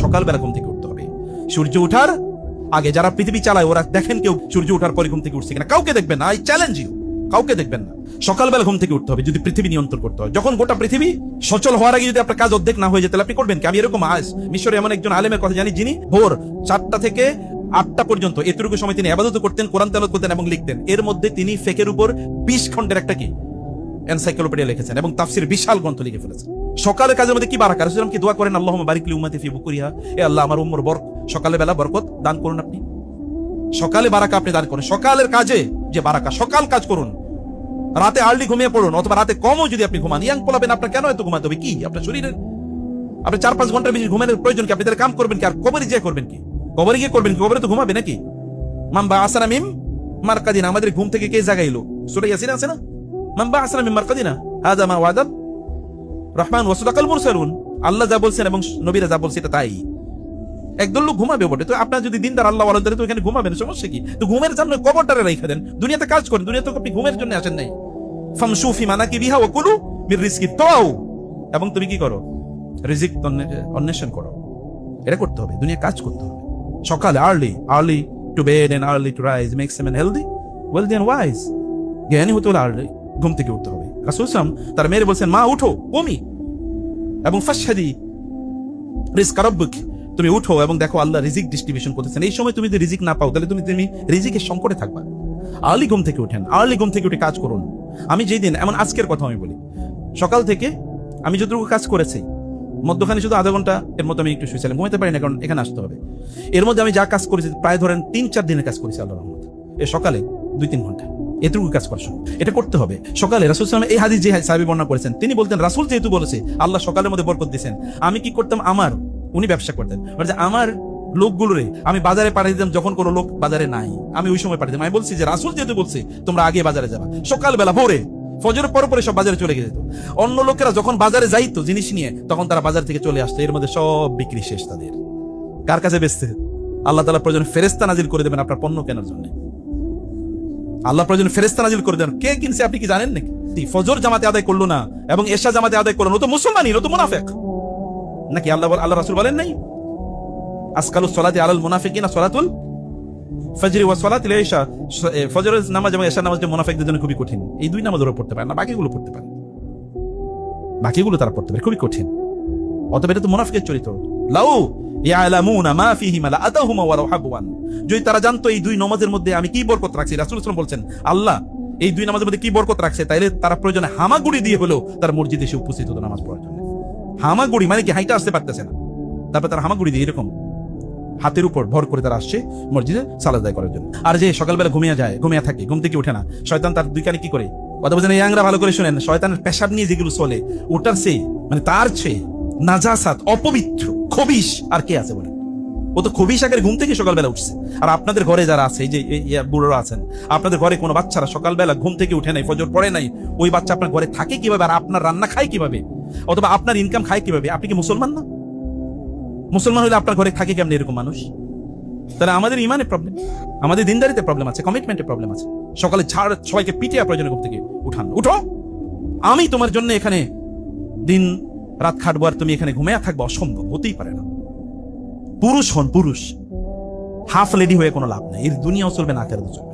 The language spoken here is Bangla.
সকালবেলা ঘুম থেকে উঠতে হবে। সূর্য ওঠার আগে যারা পৃথিবী চালায় ওরা দেখেন কেউ সূর্য ওঠার পরে ঘুম থেকে উঠছে কিনা? কাউকে দেখবেন না। আই চ্যালেঞ্জ ইউ, কাউকে দেখবেন না। সকালবেলা ঘুম থেকে উঠতে হবে যদি পৃথিবী নিয়ন্ত্রণ করতে হয়। যখন গোটা পৃথিবী সচল হওয়ার আগে যদি আপনার কাজ অর্ধেক না হয়ে যায় তাহলে আপনি করবেন কি? আমি এরকম আজ মিশরে এমন একজন আলেমের কথা জানি যিনি ভোর 4টা থেকে 8টা পর্যন্ত এতটুকু সময় তিনি ইবাদত করতেন, কোরআন তেলাওয়াত করতেন এবং লিখতেন। এর মধ্যে তিনি ফিকহের উপর 20 খণ্ডের একটা কি এনসাইক্লোপিডিয়া লিখেছেন এবং তাফসীর বিশাল গ্রন্থ লিখে ফেলেছেন। সকালের কাজের মধ্যে কি বারাকা? রাসূলুল্লাহ কি দোয়া করেন? আল্লাহুম্মা বারিক লি উম্মতি ফি বুকুরিহা, এ আল্লাহ আমার উম্মর সকালে বেলা বরকত দান করুন। আপনি সকালে বারাকা আপনি দান করুন। সকালের কাজে যে বারাকা, সকাল কাজ করুন। রাতে আর্লি ঘুমিয়ে পড়ুন, অথবা রাতে কমও যদি আপনি ঘুমান। ইয়াং পোলাবেন, আপনার কেন এত ঘুমাতে হবে? কি আপনার শরীরের আপনি 4-5 ঘন্টার বেশি ঘুমের প্রয়োজন কি? আপনি তাহলে কাম করবেন কি? আর কবরে গিয়ে করবেন কি? কবরে গিয়ে করবেন কি? কবরে তো ঘুমাবে নাকি? মাম্বা আসানা মিম মারকাদিনা, আমাদের ঘুম থেকে কে জাগাইলো? সূরা ইয়াসিন আছে না? মাম্বা আসানা মিম মারকাদিনা হাযা মা ওয়াদাত রহমান ওয়া সাদাকাল মুরসালুন। আল্লাহ যা বলছেন এবং নবীরা যা বলছে এটা তাই। একদল লোক ঘুমাবে বটে, তো আপনার যদি দিনদার আল্লাহ ওয়ালাদের তো এখানে ঘুমাবেন, সমস্যা কি? তো ঘুমের জন্য কবরটারে রেখে দেন, দুনিয়াতে কাজ করেন। দুনিয়াতে আপনি ঘুমের জন্য আসেন নাই। ফামশু ফি মানাকিবিহা ওয়া কুলু মির রিজকি তাও, এবং তুমি কি করো? রিজিক অন্বেষণ করো। এটা করতে হবে, দুনিয়া কাজ করতে হবে। সকালে early to bed and early to rise makes a man healthy, wealthy and wise. জ্ঞানী হতে হলে আর্লি ঘুম থেকে উঠতে হবে। রাসূল সাল্লাল্লাহু আলাইহি ওয়াসাল্লাম তার মেয়ের বলছেন, মা উঠো কমি এবং ফাশহাদি রিজকা রাব্বিক, তুমি উঠো এবং দেখো আল্লাহ রিজিক ডিস্ট্রিবিউশন করতেছেন। এই সময় তুমি যদি রিজিক না পাও তাহলে তুমি রিজিকের সংকটে থাকবা। আর্লি ঘুম থেকে উঠেন, আর্লি ঘুম থেকে উঠে কাজ করুন। আমি যেই দিন, এমন আজকের কথা আমি বলি, সকাল থেকে আমি যতটুকু কাজ করেছি, মধ্যখানে শুধু আধা ঘন্টা এর মতো আমি একটু শুয়েছিলাম, ঘুমাতে পারি না কারণ এখানে আসতে হবে। এর মধ্যে আমি যা কাজ করেছি প্রায় ধরেন 3-4 দিনের কাজ করেছি আল্লাহর রহমতে। এ সকালে 2-3 ঘন্টা এতটুকু কাজ করার সময় এটা করতে হবে। সকালে রাসূল সাল্লাল্লাহু আলাইহি ওয়াসাল্লাম এই হাদিস যে সাহাবী বর্ণনা করেছেন, তিনি বলতেন রাসূল যেহেতু বলেছে আল্লাহ সকালের মধ্যে বরকত দিয়েছেন, আমি কি করতাম? উনি ব্যবসা করতেন, আমার লোকগুলোরে আমি বাজারে পাঠিয়ে দিতাম যখন কোনো লোক বাজারে নাই, আমি ওই সময় পাঠিয়ে দিতাম। আমি বলছি যে রাসূল যেহেতু বলছে তোমরা আগে বাজারে যাবা, সকালবেলা ভোরে ফজরের পরে সব বাজারে চলে যেত। অন্য লোকেরা যখন বাজারে যাইতো জিনিস নিয়ে, তখন তারা বাজার থেকে চলে আসতো, এর মধ্যে সব বিক্রি শেষ তাদের। কার কাছে বেচতে? আল্লাহ তাআলা প্রয়োজন ফেরেশতা নাজিল করে দেবেন আপনার পণ্য কেনার জন্য। আল্লাহ প্রয়োজন ফেরেশতা নাজিল করে দেন। কে কিনছে আপনি কি জানেন নাকি? ফজর জামাতে আদায় করলো না এবং এশা জামাতে আদায় করলো না, ও তো মুসলমানই, ও তো মুনাফিক নাকি? আল্লাহ রাসূল বলেন নাই আসকালুস সালাতি আলাল মুনাফিকিনা সালাতুল ফজর ওয়া সালাতুল ইশা, ফজরের নামাজ এবং এশার নামাজটা মুনাফিকদের জন্য খুবই কঠিন। এই 2 নামাজ ওরা পড়তে পারে না, বাকিগুলো পড়তে পারে, বাকিগুলো তারা পড়তে পারে, খুবই কঠিন। অতএব এটা তো মুনাফিকের চরিত্র। লাউ ইয়ালামুনা মা ফিহিমা লাআতাহুমা ওয়া রাহাবওয়ান, যদি তারা জানতো এই 2 নামাজের মধ্যে আমি কি বরকত রাখছি, রাসূল সাল্লাল্লাহু আলাইহি ওয়াসাল্লাম বলছেন আল্লাহ এই 2 নামাজের মধ্যে কি বরকত রাখছে, তাইলে তারা প্রয়োজনে হামাগুড়ি দিয়ে হলেও তার মসজিদে এসে উপস্থিত হতো নামাজ পড়ার জন্য। হামাগুড়ি মানে কি? হাইটা আসতে পারতেছে না, তারপর তারা হামাগুড়ি দিয়ে এরকম হাতের উপর ভর করে তারা আসছে মসজিদে সালাত আদায় করার জন্য। আর যে সকালবেলা ঘুমিয়ে থাকে, ঘুম থেকে উঠে না, শয়তান তার 2 কানে কি করে? কথা বলছেন এই আংরা ভালো করে শুনেন, শয়তানের পেশাব নিয়ে যেগুলো চলে, ওটার চেয়ে মানে তার চেয়ে নাজাসাত, অপবিত্র, খবিশ আর কে আছে বলেন? ও তো খবিশ আগে ঘুম থেকে সকালবেলা উঠছে। আর আপনাদের ঘরে যারা আছে, এই যে বুড়োরা আছেন, আপনাদের ঘরে কোনো বাচ্চারা সকালবেলা ঘুম থেকে উঠে নাই, ফজর পড়ে নাই, ওই বাচ্চা আপনার ঘরে থাকে কিভাবে? আর আপনার রান্না খায় কিভাবে? অথবা আপনার ইনকাম খায় কিভাবে? আপনি কি মুসলমান না? মুসলমান হলে আপনার ঘরে থাকে কেমন এরকম মানুষ? তাহলে আমাদের ইমানের প্রবলেম, আমাদের দিনদারিতে প্রবলেম আছে, কমিটমেন্টের প্রবলেম আছে। সকালে সবাইকে পিটিয়ে প্রয়োজনে ঘুম থেকে উঠান, উঠো, আমি তোমার জন্য এখানে দিন রাত খাটবো আর তুমি এখানে ঘুমিয়ে থাকবো, অসম্ভব, হতেই পারে না। পুরুষ হন, পুরুষ। হাফ লেডি হয়ে কোনো লাভ নেই, এর দুনিয়াও চলবে না, আখেরাতও চলবে।